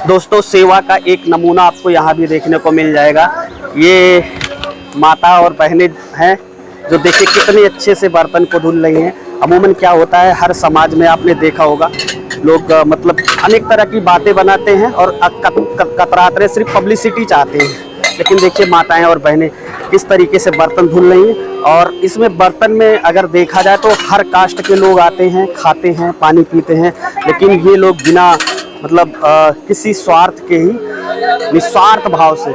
दोस्तों सेवा का एक नमूना आपको यहाँ भी देखने को मिल जाएगा। ये माता और बहनें हैं जो देखिए कितने अच्छे से बर्तन को धुल रही हैं। अमूमन क्या होता है हर समाज में आपने देखा होगा लोग मतलब अनेक तरह की बातें बनाते हैं और कतराते हैं, सिर्फ पब्लिसिटी चाहते हैं। लेकिन देखिए माताएं और बहनें किस तरीके से बर्तन धुल रही हैं। और इसमें बर्तन में अगर देखा जाए तो हर कास्ट के लोग आते हैं, खाते हैं, पानी पीते हैं, लेकिन ये लोग बिना मतलब किसी स्वार्थ के ही निस्वार्थ भाव से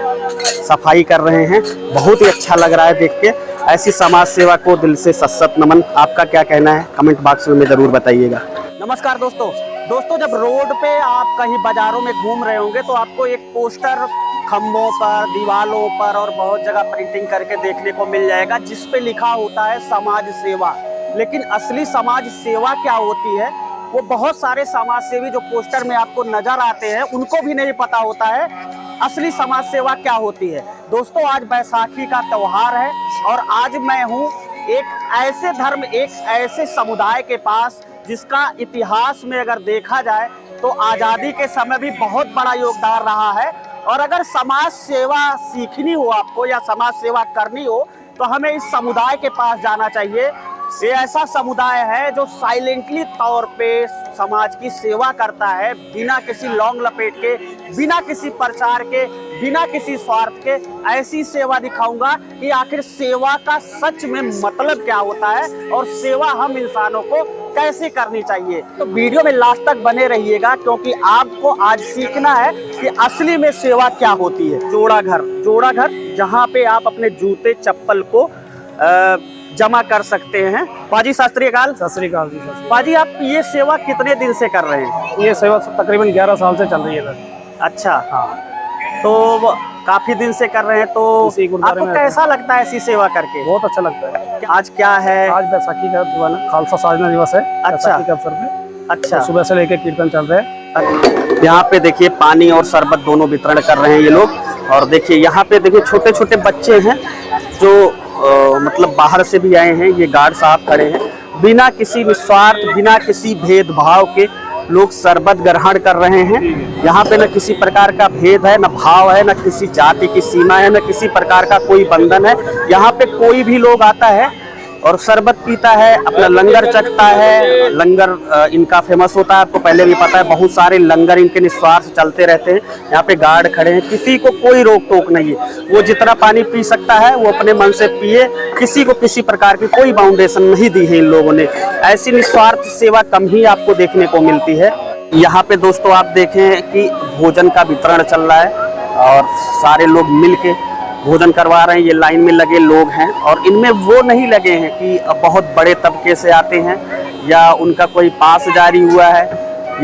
सफाई कर रहे हैं। बहुत ही अच्छा लग रहा है देख के। ऐसी समाज सेवा को दिल से सशक्त नमन। आपका क्या कहना है कमेंट बॉक्स में ज़रूर बताइएगा। नमस्कार दोस्तों, जब रोड पे आप कहीं बाजारों में घूम रहे होंगे तो आपको एक पोस्टर खम्भों पर, दीवालों पर और बहुत जगह प्रिंटिंग करके देखने को मिल जाएगा जिस पे लिखा होता है समाज सेवा। लेकिन असली समाज सेवा क्या होती है वो बहुत सारे समाज सेवी जो पोस्टर में आपको नजर आते हैं उनको भी नहीं पता होता है असली समाज सेवा क्या होती है। दोस्तों आज बैसाखी का त्योहार है और आज मैं हूँ एक ऐसे धर्म, एक ऐसे समुदाय के पास जिसका इतिहास में अगर देखा जाए तो आज़ादी के समय भी बहुत बड़ा योगदान रहा है। और अगर समाज सेवा सीखनी हो आपको या समाज सेवा करनी हो तो हमें इस समुदाय के पास जाना चाहिए। ये ऐसा समुदाय है जो साइलेंटली तौर पे समाज की सेवा करता है, बिना किसी लौंग लपेट के, बिना किसी प्रचार के, बिना किसी स्वार्थ के। ऐसी सेवा दिखाऊंगा कि आखिर सेवा का सच में मतलब क्या होता है और सेवा हम इंसानों को कैसे करनी चाहिए। तो वीडियो में लास्ट तक बने रहिएगा क्योंकि आपको आज सीखना है कि असली में सेवा क्या होती है। जोड़ा घर जहाँ पे आप अपने जूते चप्पल को जमा कर सकते हैं। पाजी सत श्री अकाल। सत श्री अकाल जी। पाजी आप ये सेवा कितने दिन से कर रहे हैं? ये सेवा तकरीबन 11 साल से चल रही है। अच्छा हाँ, तो काफी दिन से कर रहे हैं तो आपको कैसा लगता है ऐसी सेवा करके? बहुत अच्छा लगता है। आज क्या है? आज बैसाखी का खालसा साधना दिवस है। अच्छा के अवसर पे अच्छा तो सुबह से लेकर कीर्तन चल रहे हैं। यहाँ पे देखिए पानी और शरबत दोनों वितरण कर रहे हैं ये लोग। और देखिए यहाँ पे देखिए छोटे छोटे बच्चे हैं जो मतलब बाहर से भी आए हैं। ये गार्ड साहब खड़े हैं, बिना किसी निस्वार्थ, बिना किसी भेदभाव के लोग शरबत ग्रहण कर रहे हैं। यहाँ पे न किसी प्रकार का भेद है, न भाव है, न किसी जाति की सीमा है, न किसी प्रकार का कोई बंधन है। यहाँ पे कोई भी लोग आता है और शरबत पीता है, अपना लंगर चखता है। लंगर इनका फेमस होता है, आपको पहले भी पता है। बहुत सारे लंगर इनके निस्वार्थ चलते रहते हैं। यहाँ पे गार्ड खड़े हैं, किसी को कोई रोक टोक नहीं है। वो जितना पानी पी सकता है वो अपने मन से पिए, किसी को किसी प्रकार की कोई बाउंडेशन नहीं दी है इन लोगों ने। ऐसी निस्वार्थ सेवा कम ही आपको देखने को मिलती है। यहाँ पे दोस्तों आप देखें कि भोजन का वितरण चल रहा है और सारे लोग मिल के भोजन करवा रहे हैं। ये लाइन में लगे लोग हैं और इनमें वो नहीं लगे हैं कि बहुत बड़े तबके से आते हैं या उनका कोई पास जारी हुआ है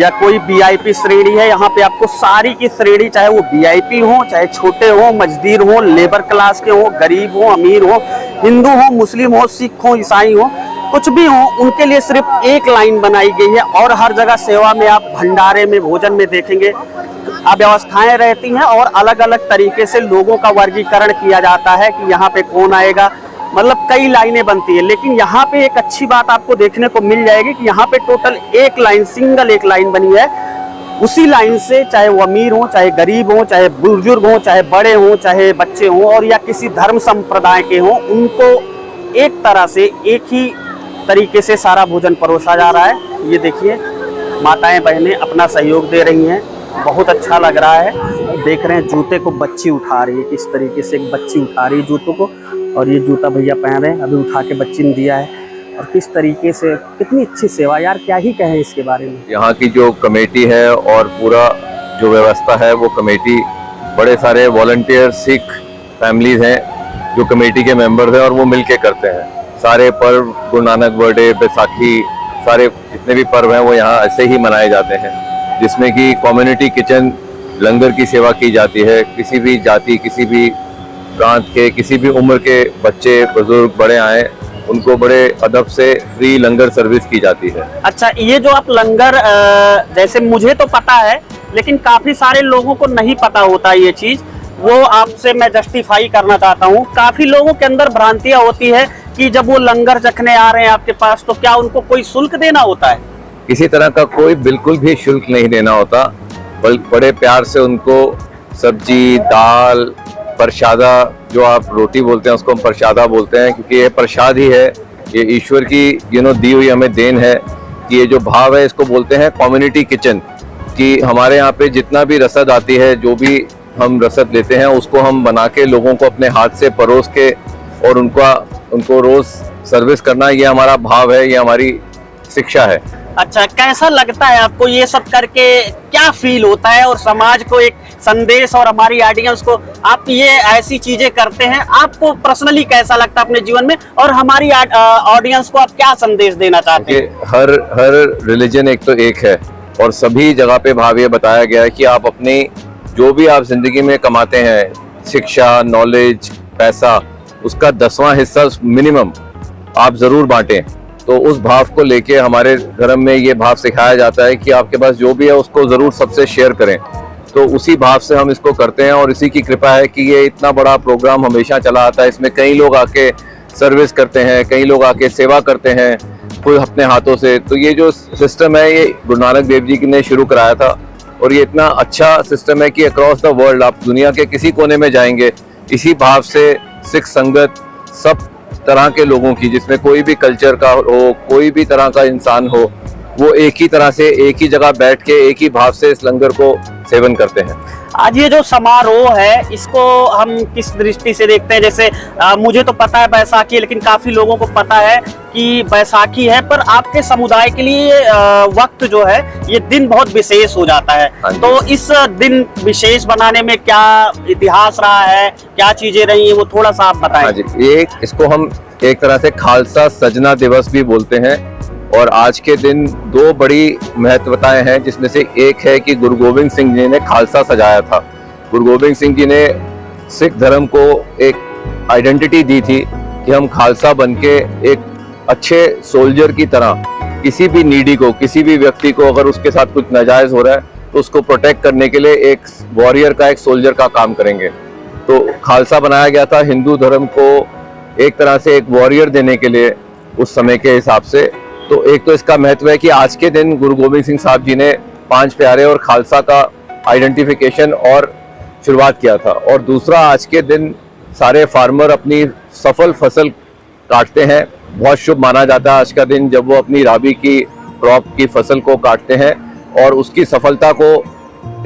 या कोई वीआईपी श्रेणी है। यहाँ पे आपको सारी की श्रेणी, चाहे वो वीआईपी हो, चाहे छोटे हो, मजदूर हो, लेबर क्लास के हो, गरीब हो, अमीर हो, हिंदू हो, मुस्लिम हो, सिख हो, ईसाई हो, कुछ भी हो, उनके लिए सिर्फ एक लाइन बनाई गई है। और हर जगह सेवा में आप भंडारे में, भोजन में देखेंगे व्यवस्थाएं रहती हैं और अलग अलग तरीके से लोगों का वर्गीकरण किया जाता है कि यहाँ पे कौन आएगा। मतलब कई लाइनें बनती है, लेकिन यहाँ पे एक अच्छी बात आपको देखने को मिल जाएगी कि यहाँ पे टोटल एक लाइन, सिंगल एक लाइन बनी है। उसी लाइन से चाहे वो अमीर हो, चाहे गरीब हो, चाहे बुजुर्ग हो, चाहे बड़े हो, चाहे बच्चे हों और या किसी धर्म संप्रदाय के हों, उनको एक तरह से एक ही तरीके से सारा भोजन परोसा जा रहा है। ये देखिए माताएं बहनें अपना सहयोग दे रही हैं, बहुत अच्छा लग रहा है। देख रहे हैं जूते को बच्ची उठा रही है, किस तरीके से एक बच्ची उठा रही है जूतों को। और ये जूता भैया पहन रहे हैं, अभी उठा के बच्ची ने दिया है। और किस तरीके से, कितनी अच्छी सेवा यार, क्या ही कहें इसके बारे में। यहाँ की जो कमेटी है और पूरा जो व्यवस्था है वो कमेटी, बड़े सारे वॉलंटियर सिख फैमिलीज हैं जो कमेटी के मेंबर हैं और वो मिलके करते हैं। सारे पर्व, गुरु नानक बर्थडे, बैसाखी, सारे जितने भी पर्व हैं वो यहाँ ऐसे ही मनाए जाते हैं, जिसमें कि कम्युनिटी किचन लंगर की सेवा की जाती है। किसी भी जाति, किसी भी प्रांत के, किसी भी उम्र के बच्चे, बुजुर्ग, बड़े आए, उनको बड़े अदब से फ्री लंगर सर्विस की जाती है। अच्छा, ये जो आप लंगर, जैसे मुझे तो पता है लेकिन काफी सारे लोगों को नहीं पता होता ये चीज, वो आपसे मैं जस्टिफाई करना चाहता हूँ। काफी लोगों के अंदर भ्रांतियां होती है कि जब वो लंगर चखने आ रहे हैं आपके पास तो क्या उनको कोई शुल्क देना होता है? किसी तरह का कोई बिल्कुल भी शुल्क नहीं देना होता। बड़े प्यार से उनको सब्जी, दाल, प्रसादा, जो आप रोटी बोलते हैं उसको हम प्रसादा बोलते हैं, क्योंकि ये प्रसाद ही है, ये ईश्वर की दी हुई हमें देन है कि ये जो भाव है इसको बोलते हैं कम्युनिटी किचन। कि हमारे यहाँ पे जितना भी रसद आती है, जो भी हम रसद लेते हैं उसको हम बना के लोगों को अपने हाथ से परोस के और उनको रोज सर्विस करना, ये हमारा भाव है, ये हमारी शिक्षा है। अच्छा, कैसा लगता है आपको ये सब करके, क्या फील होता है, और समाज को एक संदेश और हमारी ऑडियंस को आप ये ऐसी चीजें करते हैं, आपको पर्सनली कैसा लगता है अपने जीवन में, और हमारी ऑडियंस को आप क्या संदेश देना चाहते हैं? हर रिलीजन एक तो एक है, और सभी जगह पे भाव ये बताया गया है कि आप अपनी जो भी आप जिंदगी में कमाते हैं, शिक्षा, नॉलेज, पैसा, उसका 10वां हिस्सा मिनिमम आप जरूर बांटें। तो उस भाव को लेके हमारे धर्म में ये भाव सिखाया जाता है कि आपके पास जो भी है उसको जरूर सबसे शेयर करें। तो उसी भाव से हम इसको करते हैं, और इसी की कृपा है कि ये इतना बड़ा प्रोग्राम हमेशा चला आता है। इसमें कई लोग आके सर्विस करते हैं, कई लोग आके सेवा करते हैं कोई अपने हाथों से। तो ये जो सिस्टम है ये गुरु नानक देव जी ने शुरू कराया था, और ये इतना अच्छा सिस्टम है कि अक्रॉस द वर्ल्ड आप दुनिया के किसी कोने में जाएंगे, इसी भाव से सिख संगत सब तरह के लोगों की, जिसमें कोई भी कल्चर का हो, कोई भी तरह का इंसान हो, वो एक ही तरह से एक ही जगह बैठ के एक ही भाव से इस लंगर को सेवन करते हैं। आज ये जो समारोह है इसको हम किस दृष्टि से देखते हैं? जैसे मुझे तो पता है बैसाखी है, लेकिन काफी लोगों को पता है कि बैसाखी है, पर आपके समुदाय के लिए वक्त जो है ये दिन बहुत विशेष हो जाता है। तो इस दिन विशेष बनाने में क्या इतिहास रहा है, क्या चीजें रही है, वो थोड़ा सा आप बताएं। हाँ जी, इसको हम एक तरह से खालसा सजना दिवस भी बोलते हैं, और आज के दिन दो बड़ी महत्वताएं हैं, जिसमें से एक है कि गुरु गोविंद सिंह जी ने खालसा सजाया था। गुरु गोविंद सिंह जी ने सिख धर्म को एक आइडेंटिटी दी थी कि हम खालसा बनके एक अच्छे सोल्जर की तरह किसी भी नीडी को, किसी भी व्यक्ति को अगर उसके साथ कुछ नाजायज हो रहा है तो उसको प्रोटेक्ट करने के लिए एक वॉरियर का, एक सोल्जर का काम करेंगे। तो खालसा बनाया गया था हिंदू धर्म को एक तरह से एक वॉरियर देने के लिए उस समय के हिसाब से। तो एक तो इसका महत्व है कि आज के दिन गुरु गोविंद सिंह साहब जी ने 5 प्यारे और खालसा का आइडेंटिफिकेशन और शुरुआत किया था। और दूसरा, आज के दिन सारे फार्मर अपनी सफल फसल काटते हैं। बहुत शुभ माना जाता है आज का दिन, जब वो अपनी राबी की क्रॉप की फसल को काटते हैं और उसकी सफलता को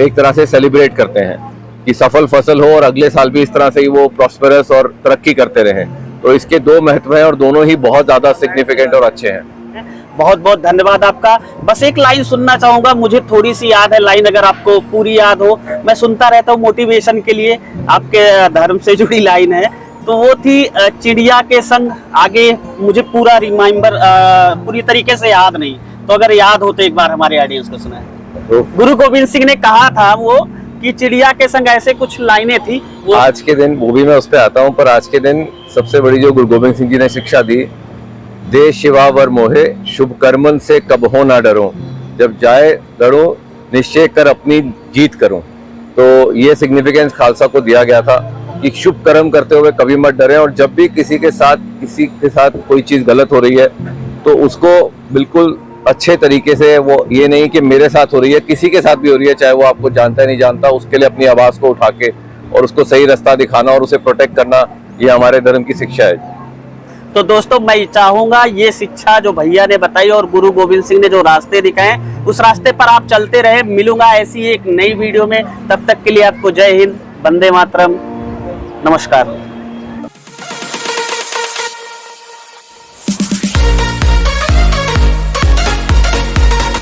एक तरह से सेलिब्रेट करते हैं कि सफल फसल हो और अगले साल भी इस तरह से ही वो प्रॉस्पेरस और तरक्की करते रहें। तो इसके दो महत्व हैं और दोनों ही बहुत ज़्यादा सिग्निफिकेंट और अच्छे हैं। बहुत बहुत धन्यवाद आपका। बस एक लाइन सुनना चाहूंगा, मुझे थोड़ी सी याद है लाइन, अगर आपको पूरी याद हो। मैं सुनता रहता हूँ मोटिवेशन के लिए, आपके धर्म से जुड़ी लाइन है, तो वो थी चिड़िया के संग। आगे मुझे पूरा रिमाइंबर पूरी तरीके से याद नहीं, तो अगर याद हो तो एक बार हमारे ऑडियंस को सुनाए। तो गुरु गोविंद सिंह ने कहा था वो कि चिड़िया के संग, ऐसे कुछ लाइनें थी वो। आज के दिन वो भी मैं उस पर आता हूँ, पर आज के दिन सबसे बड़ी जो गुरु गोविंद सिंह जी ने शिक्षा दी, दे शिवा वर मोहे, शुभ कर्मन से कब हो ना डरो, जब जाए लड़ो निश्चय कर अपनी जीत करूं। तो ये सिग्निफिकेंस खालसा को दिया गया था कि शुभ कर्म करते हुए कभी मत डरें, और जब भी किसी के साथ कोई चीज गलत हो रही है तो उसको बिल्कुल अच्छे तरीके से, वो ये नहीं कि मेरे साथ हो रही है, किसी के साथ भी हो रही है, चाहे वो आपको जानता है नहीं जानता, उसके लिए अपनी आवाज को उठा के और उसको सही रास्ता दिखाना और उसे प्रोटेक्ट करना, ये हमारे धर्म की शिक्षा है। तो दोस्तों, मैं चाहूंगा ये शिक्षा जो भैया ने बताई और गुरु गोविंद सिंह ने जो रास्ते दिखाए, उस रास्ते पर आप चलते रहे। मिलूंगा ऐसी एक नई वीडियो में, तब तक के लिए आपको जय हिंद, वंदे मातरम, नमस्कार।